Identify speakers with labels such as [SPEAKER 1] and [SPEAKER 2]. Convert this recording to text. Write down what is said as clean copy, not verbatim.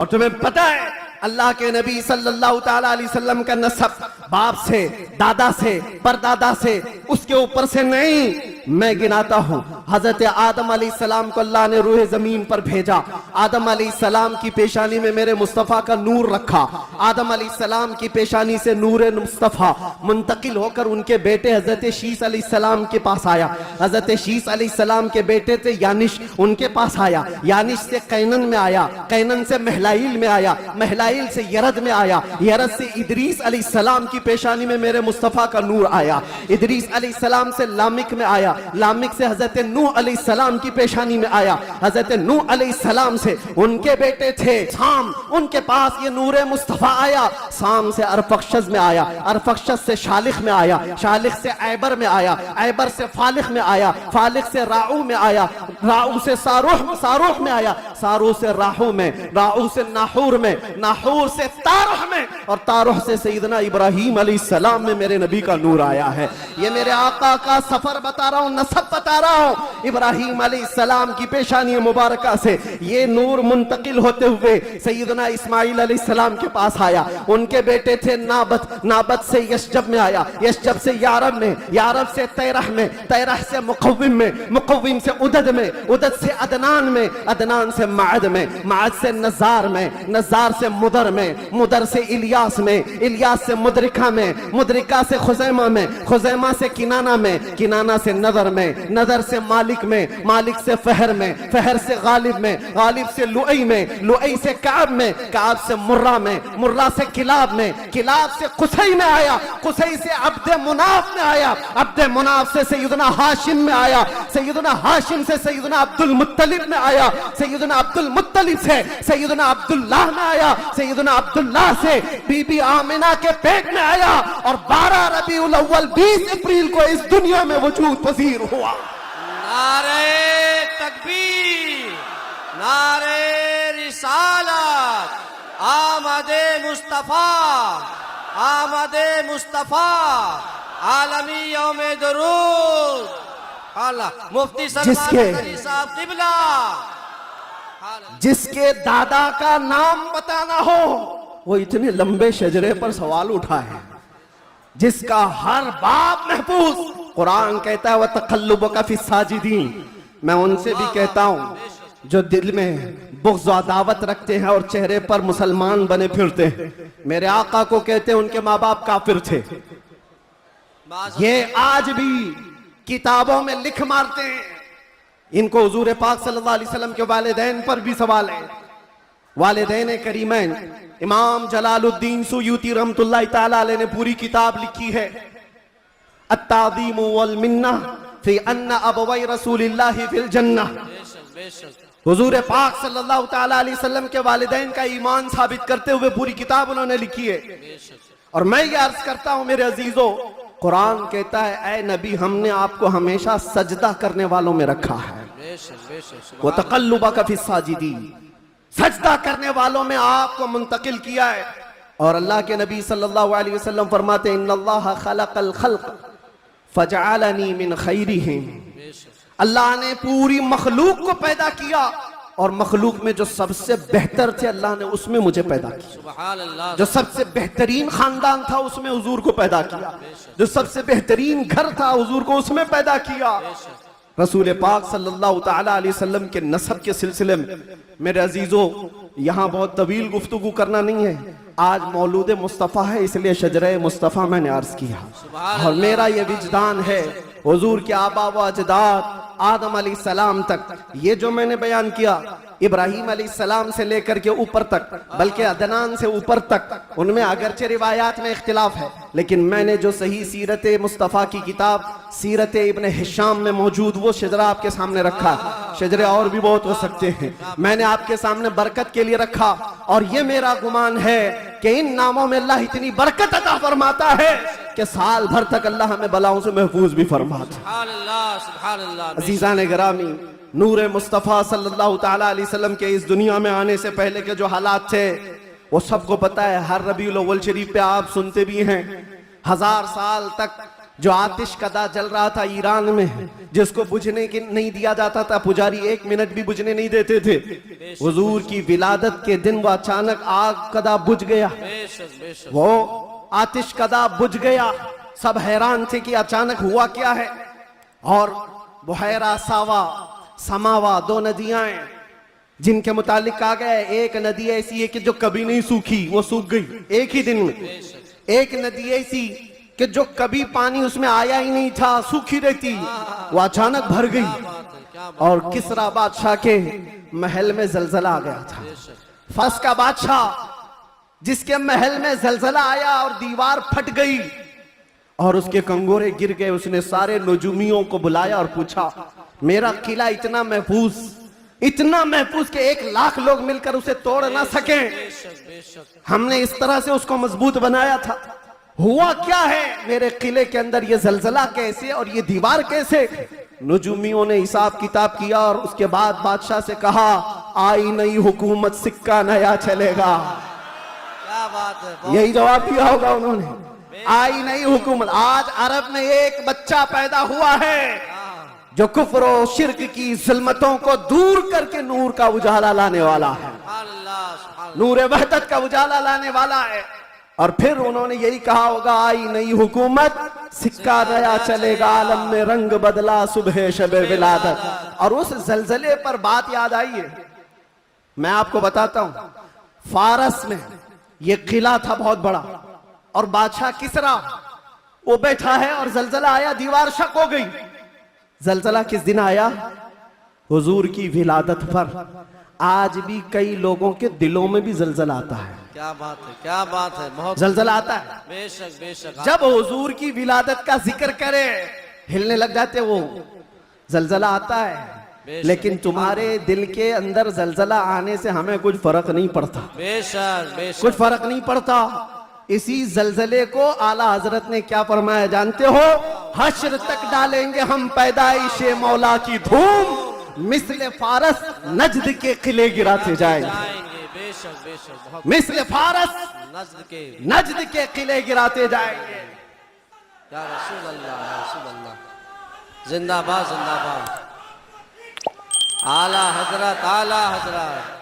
[SPEAKER 1] और तुम्हें पता है अल्लाह के नबी सल्लल्लाहु ताला अलैहि वसल्लम का नसब बाप से, दादा से, परदादा से, उसके ऊपर से नहीं। मैं गिनाता हूं, हजरत आदम अलैहिस्सलाम को अल्लाह ने रूह जमीन पर भेजा। आदम अलैहिस्सलाम की पेशानी में मेरे मुस्तफ़ा का नूर रखा। आदम अलैहिस्सलाम की पेशानी से नूर मुस्तफ़ा मुंतकिल होकर उनके बेटे हजरत शीस अलैहिस्सलाम के पास आया। हजरत शीस अलैहिस्सलाम के बेटे थे यानिश, उनके पास आया। यानिश से कैनन में आया, कैनन से महलाइल में आया, महलाइल से यरद में आया, यरद से इदरीस अलैहिस्सलाम की पेशानी में मेरे मुस्तफ़ा का नूर आया। इदरीस अलैहिस्सलाम से लामिक में आया, लामिक से हजरत नूह अलैहिस्सलाम की पेशानी में आया। हजरत नूह अलैहिस्सलाम से उनके बेटे थे साम, उनके पास ये नूर मुस्तफ़ा आया। साम से अरफक्षस में आया, अरफक्षस से शालिख में आया, शालिख से ऐबर में आया, ऐबर से फालिख में आया, फालिख से राऊ में आया, राऊ से सारूह, सारूह में आया, सारूह से राहू में, राहू से नाहूर में, नाहूर से तारुह में, और तारुह से सैयदना इब्राहीम अलैहिस्सलाम में मेरे नबी का नूर आया है। ये मेरे आका का सफर बता रहा हूं, नसब बता रहा हूं। इब्राहीम अलैहिस्सलाम की पेशानी मुबारका से ये नूर मुंतकिल होते हुए सैयदना इस्माइल अलैहिस्सलाम के पास आया। उनके बेटे थे नाबत, नाबत से यशजब में आया, यशजब से यारब में, यारब से तैरह में, तैरह से मुक़व्विम में, मुक़व्विम से उदद में, उदद से अदनान में, अदनान से माद में, माद से नज़ार में, नज़ार से मुदर में, मुदर से इलियास में, इलियास से मुदरिका में, मुदरिका से खुज़ैमा में, खुज़ैमा से किनाना में, किनाना से नदर में, नदर से मालिक में, मालिक से फहर में, फहर से गालिब में, गालिब से लुई में, लुई से काब में, काब से मुर्रा में, मुर्रा से किलाब में, किलाब से कुसई में आया, कुसई से अब्द मुनाफ में आया, अब्द मुनाफ से सैयदना हाशिम में आया, सैयदना हाशिम से सैयदना अब्दुल मुत्तलिब में आया, सैयदना अब्दुल मुत्तलिब से सैयदना अब्दुल्लाह में आया, सैयदना अब्दुल्लाह से बीबी आमिना के पेट में आया, और 12 रबीउल अव्वल 20 अप्रैल को इस दुनिया में वजूद पजीर हुआ।
[SPEAKER 2] नारे तकबीर, नारे रिसालत, आमदे मुस्तफा, आमदे मुस्तफा, आलमी यौमे दरूद, अल्लाह मुफ्ती सलमान अली साहब क़िबला।
[SPEAKER 1] जिसके दादा का नाम बताना हो वो इतने लंबे शजरे पर सवाल उठा है, जिसका हर बाप महफूज। कुरान कहता है वह तक़ल्लुबका फ़ी साजिदीन। मैं उनसे भी कहता हूं जो दिल में बुग़्ज़ व अदावत रखते हैं और चेहरे पर मुसलमान बने फिरते हैं। मेरे आका को कहते हैं उनके माँ बाप काफिर थे, ये आज भी किताबों में लिख मारते हैं। इनको हुजूर पाक सल्लल्लाहु अलैहि वसल्लम के वालिदैन पर भी सवाल है। वालिदैन करीमैन इमाम जलालुद्दीन सुयूती रहमतुल्लाहि ताला अलैह ने पूरी किताब लिखी है, अत्ताज़ीम वल मिन्ना फी अन्ना अबवै रसूलिल्लाहि फिल जन्नह। हुजूर पाक सल्लल्लाहु ताला अलैहि वसल्लम के वालिदैन का ईमान साबित करते हुए पूरी किताब उन्होंने लिखी है। और मैं ये अर्ज करता हूं मेरे अजीजों, कुरान कहता है ऐ नबी हमने आपको हमेशा सजदा करने वालों में रखा है। वो तक़ल्लुबका फ़ी साजिदीन, सजदा करने वालों में आपको मुंतकिल किया है। और अल्लाह के नबी सल्लल्लाहु अलैहि वसल्लम फरमाते इन्नल्लाह खलक़ल खल्क़ फजअलनी मिन खैरिहिम। अल्लाह ने पूरी मखलूक को पैदा किया और मखलूक में जो सबसे बेहतर थे अल्लाह ने उसमें मुझे पैदा किया। जो सबसे बेहतरीन खानदान था उसमें हुजूर को पैदा किया, जो सबसे बेहतरीन घर था हुजूर को उसमें पैदा किया। रसूल पाक सल्लल्लाहु ताला अलैहि वसल्लम के नसब के सिलसिले में मेरे अजीजों यहाँ बहुत तवील गुफ्तगू करना नहीं है, आज मौलूद मुस्तफ़ा है इसलिए शजरे मुस्तफ़ा मैंने अर्ज किया। और मेरा ये विजदान है हुजूर के आबा व अजदाद आदम अलैहिस्सलाम तक, ये जो मैंने बयान किया इब्राहीम अलैहिस्सलाम से लेकर के ऊपर तक, बल्कि अदनान से ऊपर तक, उनमें अगरचे रिवायात में इख्तिलाफ है, लेकिन मैंने जो सही सीरत मुस्तफ़ा की किताब सीरत इब्न हिशाम में मौजूद वो शजरा आपके सामने रखा। शजरे और भी बहुत हो सकते हैं, मैंने आपके सामने बरकत के लिए रखा। और ये मेरा गुमान है कि इन नामों में अल्लाह इतनी बरकत अता फरमाता है कि साल भर तक अल्लाह हमें बलाओं से महफूज भी फरमाता। अज़ीज़ान गिरामी, नूर मुस्तफ़ा सल्लल्लाहु ताला अलैहि वसल्लम के इस दुनिया में आने से पहले के जो हालात थे वो सबको पता है। हर रबीउल अव्वल शरीफ पे आप सुनते भी हैं 1000 साल तक जो आतिश कदा जल रहा था ईरान में, जिसको बुझने की नहीं दिया जाता था, पुजारी 1 मिनट भी बुझने नहीं देते थे। हुजूर की विलादत के दिन वो अचानक आग कदा बुझ गया,
[SPEAKER 2] बेशक बेशक
[SPEAKER 1] वो आतिश कदा बुझ गया। सब हैरान थे कि अचानक हुआ क्या है। और बुहैरा सावा समावा 2 नदियां हैं जिनके मुतालिक कहा गया है, एक नदी ऐसी है कि जो कभी नहीं सूखी, वो सूख गई एक ही दिन में। एक नदी ऐसी कि जो कभी पानी उसमें आया ही नहीं था, सूखी रहती, वो अचानक भर गई। और किसरा बादशाह के महल में जलजला आ गया था। फस का बादशाह जिसके महल में जलजला आया और दीवार फट गई और उसके कंगोरे गिर गए। उसने सारे नजूमियों को बुलाया और पूछा, मेरा किला इतना महफूज कि 1 लाख लोग मिलकर उसे तोड़ ना सके। हमने इस तरह से उसको मजबूत बनाया था, हुआ क्या है मेरे किले के अंदर? ये जलजला कैसे और ये दीवार कैसे? नजूमियों ने हिसाब किताब किया और उसके बाद बादशाह से कहा, आई नई हुकूमत, सिक्का नया चलेगा।
[SPEAKER 2] क्या बात है,
[SPEAKER 1] यही जवाब दिया होगा उन्होंने, आई नई हुकूमत। आज अरब में एक बच्चा पैदा हुआ है जो कुफ्र और शिर्क की जुल्मतों को दूर करके नूर का उजाला लाने वाला है, नूर वहदत का उजाला लाने वाला है। और फिर उन्होंने यही कहा होगा, आई नई हुकूमत, सिक्का नया चलेगा, आलम में रंग बदला, सुबह शबे विलादत। और उस जलजले पर बात याद आई है, मैं आपको बताता हूं। फारस में ये किला था बहुत बड़ा, और बादशाह किसरा वो बैठा है और जलजला आया, दीवार शक हो गई। जलजला किस दिन आया? हुजूर की विलादत पर। आज भी कई लोगों के दिलों में भी जलजला आता है।
[SPEAKER 2] क्या बात है, क्या बात है, बहुत
[SPEAKER 1] जलजला आता है।
[SPEAKER 2] बेशक बेशक
[SPEAKER 1] जब हुजूर की विलादत का जिक्र करे हिलने लग जाते वो, जलजला आता है। लेकिन तुम्हारे दिल के अंदर जलजला आने से हमें कुछ फर्क नहीं पड़ता,
[SPEAKER 2] बेशक बेशक
[SPEAKER 1] कुछ फर्क नहीं पड़ता। इसी जलजले को आला हजरत ने क्या फरमाया जानते हो? हश्र तक डालेंगे हम पैदाइशे मौला की धूम, मिस्ल फारस नजद के किले गिराते जाएंगे।
[SPEAKER 2] बेशक बेशक बहुत
[SPEAKER 1] मिस्ल फारस
[SPEAKER 2] नज्द
[SPEAKER 1] के किले गिराते जाएंगे।
[SPEAKER 2] या रसूल अल्लाह, या रसूल अल्लाह, जिंदाबाद जिंदाबाद, आला हजरत, आला हजरत।